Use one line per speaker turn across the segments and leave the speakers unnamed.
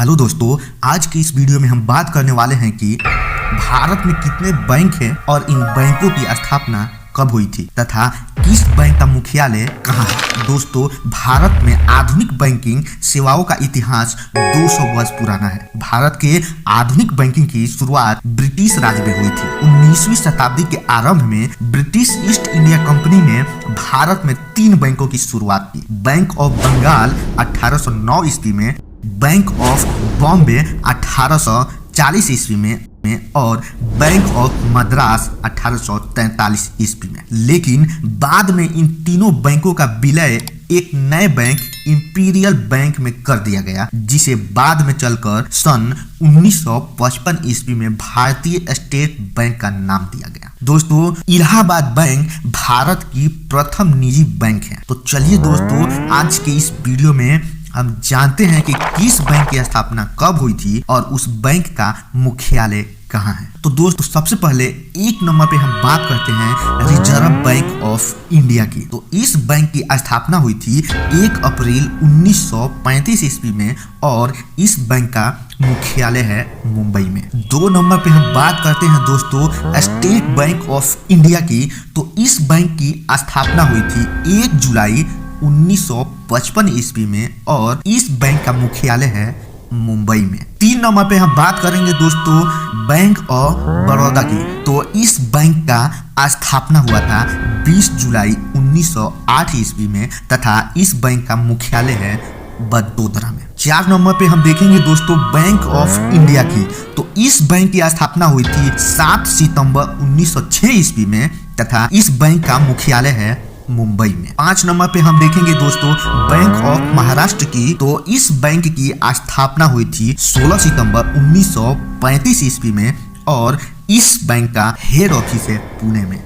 Hello दोस्तों, आज की इस वीडियो में हम बात करने वाले हैं कि भारत में कितने बैंक हैं और इन बैंकों की स्थापना कब हुई थी तथा किस बैंक का मुख्यालय कहाँ है। दोस्तों, भारत में आधुनिक बैंकिंग सेवाओं का इतिहास 200 वर्ष पुराना है। भारत के आधुनिक बैंकिंग की शुरुआत ब्रिटिश राज में हुई थी। 19वीं शताब्दी के आरंभ में ब्रिटिश ईस्ट इंडिया कंपनी ने भारत में 3 बैंकों की शुरुआत की। बैंक ऑफ बंगाल 1809 ईस्वी में, बैंक ऑफ बॉम्बे 1840 ईस्वी में और बैंक ऑफ मद्रास 1843 ईस्वी में। लेकिन बाद में इन तीनों बैंकों का विलय एक नए बैंक इंपीरियल बैंक में कर दिया गया, जिसे बाद में चलकर सन 1955 ईस्वी में भारतीय स्टेट बैंक का नाम दिया गया। दोस्तों, इलाहाबाद बैंक भारत की प्रथम निजी बैंक है। तो चलिए दोस्तों, आज के इस वीडियो में हम जानते हैं कि किस बैंक की स्थापना कब हुई थी और उस बैंक का मुख्यालय कहाँ है। तो दोस्तों, सबसे पहले 1 नंबर पे हम बात करते हैं रिजर्व बैंक ऑफ इंडिया की। तो इस बैंक की स्थापना हुई थी 1 अप्रैल 1935 ईस्वी में और इस बैंक का मुख्यालय है मुंबई में। 2 नंबर पे हम बात करते हैं दोस्तों स्टेट बैंक ऑफ इंडिया की। तो इस बैंक की स्थापना हुई थी 1 जुलाई 1955 ईस्वी में और इस बैंक का मुख्यालय है मुंबई में। 3 नंबर पे हम बात करेंगे दोस्तों बैंक ऑफ बड़ौदा की। तो इस बैंक का स्थापना हुआ था 20 जुलाई 1908 ईस्वी में तथा इस बैंक का मुख्यालय है बड़ोदरा में। 4 नंबर पे हम देखेंगे दोस्तों बैंक ऑफ इंडिया की। तो इस बैंक की स्थापना हुई थी 7 सितंबर 1906 ईस्वी में तथा इस बैंक का मुख्यालय है मुंबई में। 5 नंबर पे हम देखेंगे दोस्तों बैंक ऑफ महाराष्ट्र की। तो इस बैंक की स्थापना हुई थी 16 सितंबर 1935 ईस्वी में और इस बैंक का हेड ऑफिस है पुणे में।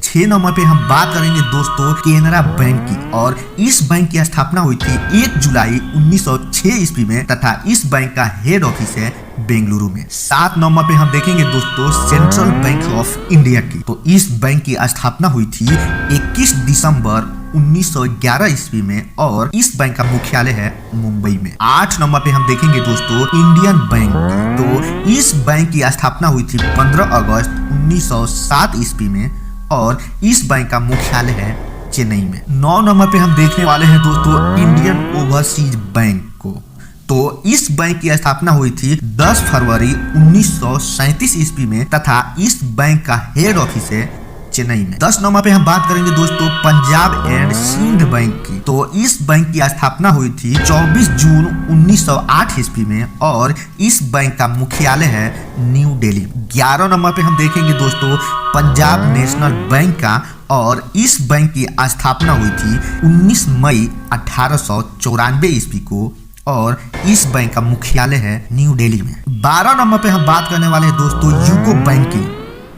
6 नंबर पे हम बात करेंगे दोस्तों केनरा बैंक की और इस बैंक की स्थापना हुई थी 1 जुलाई 1906 ईस्वी में तथा इस बैंक का हेड ऑफिस है बेंगलुरु में। 7 नंबर पे हम देखेंगे दोस्तों सेंट्रल बैंक ऑफ इंडिया की। तो इस बैंक की स्थापना हुई थी 21 दिसंबर 1911 ईस्वी में और इस बैंक का मुख्यालय है मुंबई में। 8 नंबर पे हम देखेंगे दोस्तों इंडियन बैंक। तो इस बैंक की स्थापना हुई थी 15 अगस्त 1907 ईस्वी में और इस बैंक का मुख्यालय है चेन्नई में। 9 नंबर पे हम देखने वाले हैं दोस्तों इंडियन ओवरसीज बैंक को। तो इस बैंक की स्थापना हुई थी 10 फरवरी 1937 ईस्वी में तथा इस बैंक का हेड ऑफिस है चेन्नई में। 10 नंबर पे हम बात करेंगे दोस्तों पंजाब एंड सिंध बैंक की। तो इस बैंक की स्थापना हुई थी 24 जून 1908 ईस्वी में और इस बैंक का मुख्यालय है न्यू दिल्ली। 11 नंबर पे हम देखेंगे दोस्तों पंजाब नेशनल बैंक का और इस बैंक की स्थापना हुई थी 19 मई 1894 ईस्वी को और इस बैंक का मुख्यालय है न्यू दिल्ली में। 12 नंबर पे हम बात करने वाले हैं दोस्तों यूको बैंक की।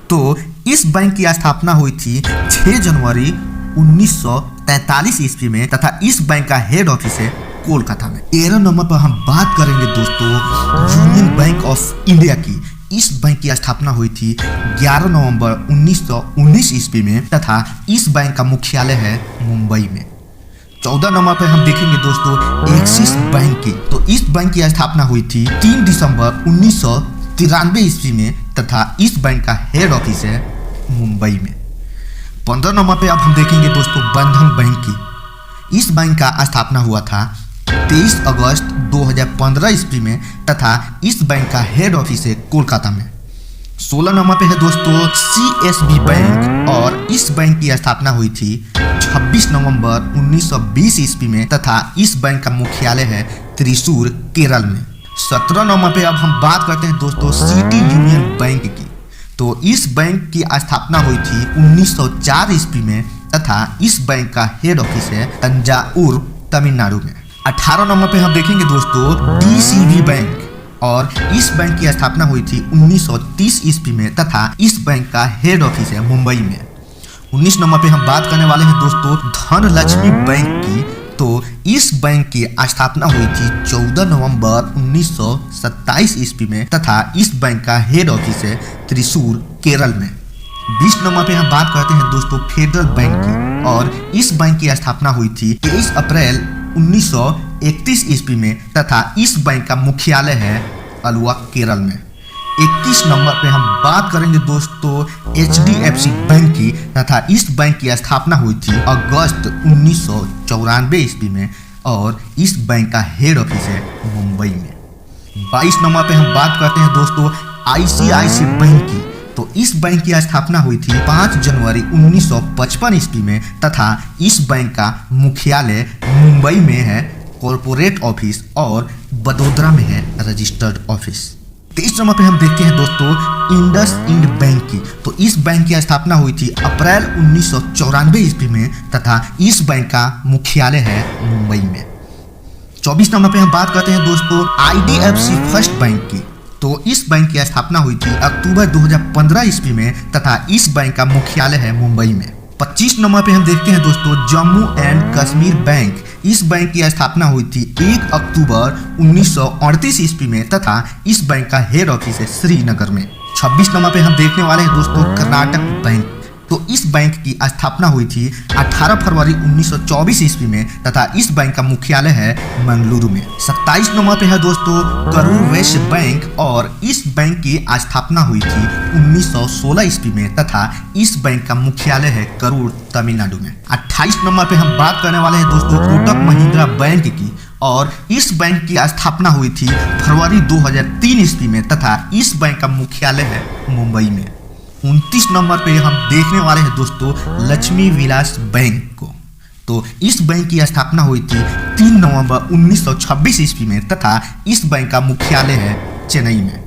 तो इस बैंक की स्थापना हुई थी 6 जनवरी 1943 ईस्वी में तथा इस बैंक का हेड ऑफिस है कोलकाता में। 13 नंबर पर हम बात करेंगे दोस्तों यूनियन बैंक ऑफ इंडिया की। इस बैंक की स्थापना हुई थी 11 नवंबर 1919 ईस्वी में तथा इस बैंक का मुख्यालय है मुंबई में। 14 नंबर पर हम देखेंगे दोस्तों एक्सिस बैंक की। तो इस बैंक की स्थापना हुई थी 3 दिसंबर 1993 ईस्वी में तथा इस बैंक का हेड ऑफिस है मुंबई में। 15 नंबर पे अब हम देखेंगे दोस्तों बंधन बैंक की। इस बैंक का स्थापना हुआ था 23 अगस्त 2015 ईस्वी में तथा इस बैंक का हेड ऑफिस है कोलकाता में। 16 नंबर पे है दोस्तों CSB बैंक और इस बैंक की स्थापना हुई थी 26 नवंबर 1920 ईस्वी में तथा इस बैंक का मुख्यालय है त्रिशूर केरल में। 17 नंबर पे अब हम बात करते हैं दोस्तों सिटी यूनियन बैंक की। तो इस बैंक की स्थापना हुई थी 1904 ईस्वी में तथा इस बैंक का हेड ऑफिस है तंजावुर तमिलनाडु में। 18 नंबर पे हम देखेंगे दोस्तों DCB बैंक और इस बैंक की स्थापना हुई थी 1930 ईस्वी में तथा इस बैंक का हेड ऑफिस है मुंबई में। 19 नंबर पे हम बात करने वाले हैं दोस्तों धनलक्ष्मी बैंक की। तो इस बैंक की स्थापना हुई थी 14 नवंबर 1927 ईस्वी में तथा इस बैंक का हेड ऑफिस है त्रिशूर केरल में। 20 नंबर पे हम बात करते हैं दोस्तों फेडरल बैंक की और इस बैंक की स्थापना हुई थी 23 अप्रैल 1931 ईस्वी में तथा इस बैंक का मुख्यालय है अलवा, केरल में। 21 नंबर पे हम बात करेंगे दोस्तों HDFC बैंक की, तथा इस बैंक की स्थापना हुई थी अगस्त 1994 ईस्वी में और इस बैंक का हेड ऑफिस है मुंबई में। 22 नंबर पे हम बात करते हैं दोस्तों ICICI बैंक की। तो इस बैंक की स्थापना हुई थी 5 जनवरी 1955 ईस्वी में तथा इस बैंक का मुख्यालय मुंबई में है कॉरपोरेट ऑफिस और बड़ौदा में है रजिस्टर्ड ऑफिस। 23 नंबर पे हम देखते हैं दोस्तों इंडसइंड बैंक की। तो इस बैंक की स्थापना हुई थी अप्रैल 1994 ईस्वी में तथा इस बैंक का मुख्यालय है मुंबई में। 24 नंबर पे हम बात करते हैं दोस्तों IDFC फर्स्ट बैंक की। तो इस बैंक की स्थापना हुई थी अक्टूबर 2015 ईस्वी में तथा इस बैंक का मुख्यालय है मुंबई में। 25 नंबर पे हम देखते हैं दोस्तों जम्मू एंड कश्मीर बैंक। इस बैंक की स्थापना हुई थी 1 अक्टूबर 1938 ईस्वी में तथा इस बैंक का हेड ऑफिस है श्रीनगर में। 26 नंबर पे हम देखने वाले हैं दोस्तों कर्नाटक बैंक। तो इस बैंक की स्थापना हुई थी 18 फरवरी 1924 ईस्वी में तथा इस बैंक का मुख्यालय है मंगलुरु में। 27 नंबर पे है दोस्तों करूर वैश्य बैंक और इस बैंक की स्थापना हुई थी 1916 ईस्वी में तथा इस बैंक का मुख्यालय है करूर, तमिलनाडु में। 28 नंबर पे हम बात करने वाले हैं दोस्तों कोटक महिंद्रा बैंक की और इस बैंक की स्थापना हुई थी फरवरी 2003 ईस्वी में तथा इस बैंक का मुख्यालय है मुंबई में। 29 नंबर पे हम देखने वाले हैं दोस्तों लक्ष्मी विलास बैंक को। तो इस बैंक की स्थापना हुई थी 3 नवंबर 1926 ईस्वी में तथा इस बैंक का मुख्यालय है चेन्नई में।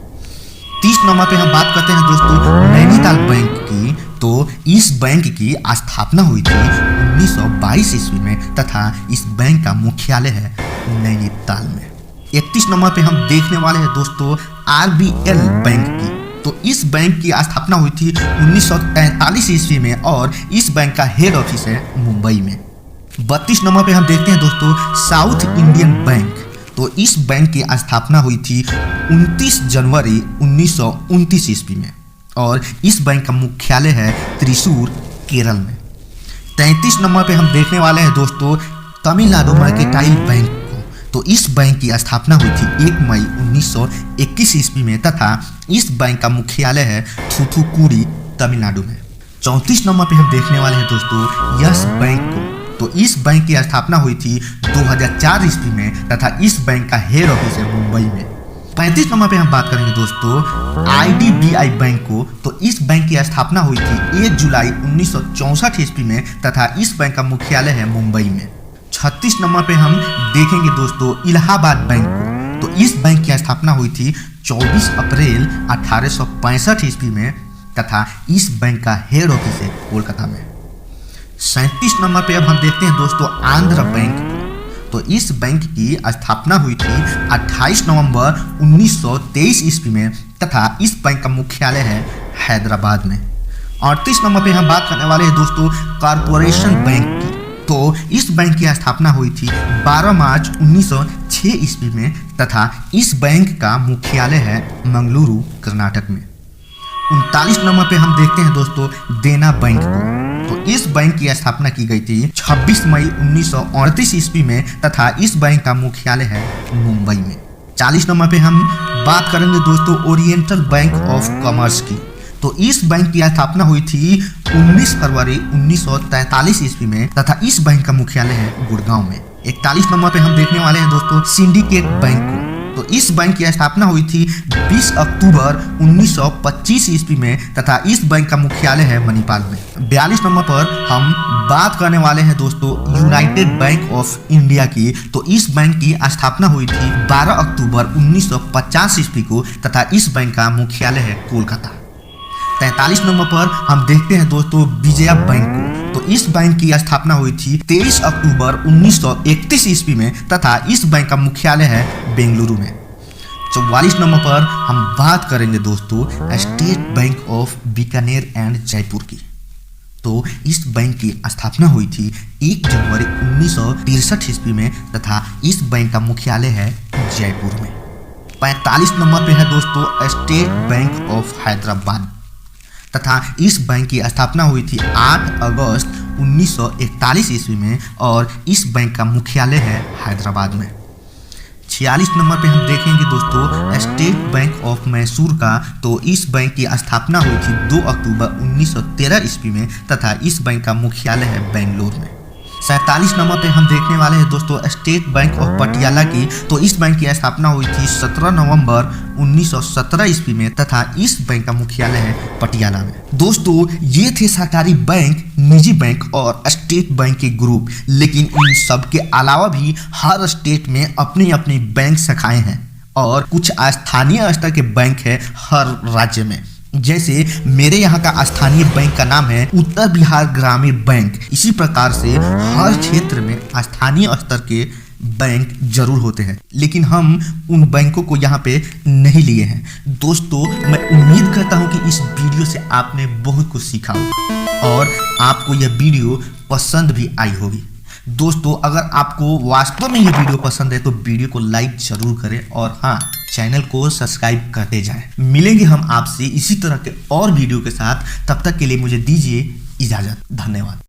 30 नंबर पे हम बात करते हैं दोस्तों नैनीताल बैंक की। तो इस बैंक की स्थापना हुई थी 1922 ईस्वी में तथा इस बैंक का मुख्यालय है नैनीताल में। 31 नंबर पे हम देखने वाले हैं दोस्तों RBL बैंक की। तो इस बैंक की स्थापना हुई थी 1943 ईस्वी में और इस बैंक का हेड ऑफिस है मुंबई में। 32 नंबर पे हम देखते हैं दोस्तों साउथ इंडियन बैंक। तो इस बैंक की स्थापना हुई थी 29 जनवरी 1929 ईस्वी में और इस बैंक का मुख्यालय है त्रिशूर, केरल में। 33 नंबर पे हम देखने वाले हैं दोस्तों तमिलनाडु मर्केंटाइल बैंक। तो इस बैंक की स्थापना हुई थी 1 मई 1921 ईस्वी में तथा इस बैंक का मुख्यालय है थूथुकुडी, तमिलनाडु में। 34 नंबर पे हम देखने वाले हैं दोस्तों यस बैंक को। तो इस बैंक की स्थापना हुई थी 2004 ईस्वी में तथा इस बैंक का हेड ऑफिस है मुंबई में। 35 नंबर पे हम बात करेंगे दोस्तों IDBI बैंक को। तो इस बैंक की स्थापना हुई थी 1 जुलाई 1964 ईस्वी में तथा इस बैंक का मुख्यालय है मुंबई में। 36 नंबर पे हम देखेंगे दोस्तों इलाहाबाद बैंक को। तो इस बैंक की स्थापना हुई थी 24 अप्रैल 1865 ईस्वी में तथा इस बैंक का हेड ऑफिस है कोलकाता में। 37 नंबर पे अब हम देखते हैं दोस्तों आंध्र बैंक को। तो इस बैंक की स्थापना हुई थी 28 नवंबर 1923 ईस्वी में तथा इस बैंक का मुख्यालय है हैदराबाद में। 38 नंबर पे हम बात करने वाले हैं दोस्तों कॉरपोरेशन बैंक की। तो इस बैंक की स्थापना हुई थी 12 मार्च 1906 ईस्वी में तथा इस बैंक का मुख्यालय है मंगलुरु, कर्नाटक में। 39 नंबर पे हम देखते हैं दोस्तों देना बैंक को। तो इस बैंक की स्थापना की गई थी 26 मई 1938 ईस्वी में तथा इस बैंक का मुख्यालय है मुंबई में। 40 नंबर पे हम बात करेंगे दोस्तों ओरिएंटल बैंक ऑफ कॉमर्स की। तो इस बैंक की स्थापना हुई थी 19 फरवरी 1943 ईस्वी में तथा इस बैंक का मुख्यालय है गुड़गांव में। 41 नंबर पे हम देखने वाले हैं दोस्तों सिंडिकेट बैंक को। तो इस बैंक की स्थापना हुई थी 20 अक्टूबर 1925 ईस्वी में तथा इस बैंक का मुख्यालय है मणिपाल में। 42 नंबर पर हम बात करने वाले हैं दोस्तों यूनाइटेड बैंक ऑफ इंडिया की। तो इस बैंक की स्थापना हुई थी 12 अक्टूबर 1950 ईस्वी को तथा इस बैंक का मुख्यालय है कोलकाता। 43 नंबर पर हम देखते हैं दोस्तों विजया बैंक को। तो इस बैंक की स्थापना हुई थी 23 अक्टूबर 1931 ईस्वी में तथा इस बैंक का मुख्यालय है बेंगलुरु में। 44 नंबर पर हम बात करेंगे दोस्तों state bank of Bikaner and Jaipur की। तो इस बैंक की स्थापना हुई थी 1 जनवरी 1963 ईस्वी में तथा इस बैंक का मुख्यालय है जयपुर में। 45 नंबर पे है दोस्तों स्टेट बैंक ऑफ हैदराबाद तथा इस बैंक की स्थापना हुई थी 8 अगस्त 1941 ईस्वी में और इस बैंक का मुख्यालय है हैदराबाद में। 46 नंबर पे हम देखेंगे दोस्तों स्टेट बैंक ऑफ मैसूर का। तो इस बैंक की स्थापना हुई थी 2 अक्टूबर 1913 ईस्वी में तथा इस बैंक का मुख्यालय है बेंगलोर में। 47 नंबर पे हम देखने वाले हैं दोस्तों स्टेट बैंक ऑफ पटियाला की। तो इस बैंक की स्थापना हुई थी 17 नवंबर 1917 ईस्वी में तथा इस बैंक का मुख्यालय है पटियाला में। दोस्तों ये थे सरकारी बैंक, निजी बैंक और स्टेट बैंक के ग्रुप, लेकिन इन सब के अलावा भी हर स्टेट में अपनी अपनी बैंक शाखाएं हैं और कुछ स्थानीय स्तर के बैंक है हर राज्य में। जैसे मेरे यहाँ का स्थानीय बैंक का नाम है उत्तर बिहार ग्रामीण बैंक। इसी प्रकार से हर क्षेत्र में स्थानीय स्तर के बैंक जरूर होते हैं, लेकिन हम उन बैंकों को यहाँ पे नहीं लिए हैं। दोस्तों मैं उम्मीद करता हूँ कि इस वीडियो से आपने बहुत कुछ सीखा होगा और आपको यह वीडियो पसंद भी आई होगी। दोस्तों अगर आपको वास्तव में ये वीडियो पसंद है तो वीडियो को लाइक जरूर करें और हाँ चैनल को सब्सक्राइब करते जाएं। मिलेंगे हम आपसे इसी तरह के और वीडियो के साथ, तब तक के लिए मुझे दीजिए इजाजत। धन्यवाद।